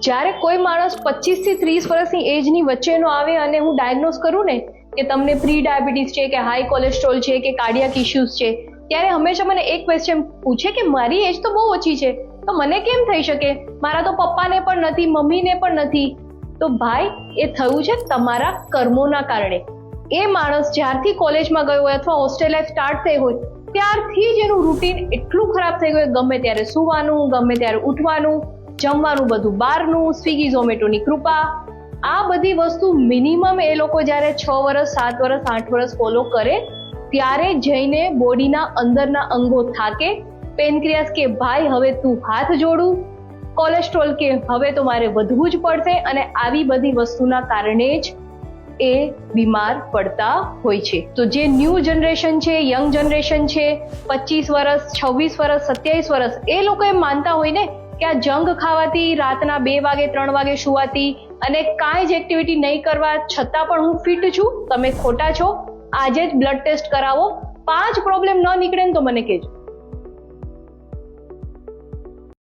જ્યારે કોઈ માણસ 25 થી 30 વર્ષની એજની વચ્ચેનો આવે અને હું ડાયગ્નોઝ કરું ને કે તમને પ્રી ડાયાબિટીસ છે કે હાઈ કોલેસ્ટ્રોલ છે કે કાર્ડિયાક ઇશ્યુઝ છે, ત્યારે હંમેશા મને એક ક્વેશ્ચન પૂછે કે મારી એજ તો બહુ ઓછી છે તો મને કેમ થઈ શકે, મારા તો પપ્પાને પણ નથી, મમ્મીને પણ નથી. તો ભાઈ, એ થયું છે તમારા કર્મોના કારણે. એ માણસ જ્યારથી કોલેજમાં ગયો હોય અથવા હોસ્ટેલ લાઈફ સ્ટાર્ટ થઈ હોય ત્યારથી જ એનું રૂટીન એટલું ખરાબ થઈ ગયું, ગમે ત્યારે સૂવાનું, ગમે ત્યારે ઉઠવાનું, જમવાનું બધું બહારનું, સ્વિગી ઝોમેટોની કૃપા. આ બધી વસ્તુ મિનિમમ એ લોકો જ્યારે 6 વર્ષ 7 વર્ષ 8 વર્ષ ફોલો કરે ત્યારે જઈને બોડીના અંદરના અંગો થાકે. પેનક્રિયાસ કે ભાઈ હવે તું હાથ જોડું, કોલેસ્ટ્રોલ કે હવે તો મારે વધવું જ પડશે, અને આવી બધી વસ્તુના કારણે જ એ બીમાર પડતા હોય છે. તો જે ન્યૂ જનરેશન છે, યંગ જનરેશન છે, 25 વર્ષ 26 વર્ષ 27 વર્ષ, એ લોકો એમ માનતા હોય ને કે આ જંક ખાવાથી, રાતના 2 વાગે 3 વાગે સુવાથી અને કાંઈ જ એક્ટિવિટી નહીં કરવા છતાં પણ હું ફિટ છું. તમે ખોટા છો. આજે જ બ્લડ ટેસ્ટ કરાવો. 5 પ્રોબ્લેમ ન નીકળે ને તો મને કહેજો.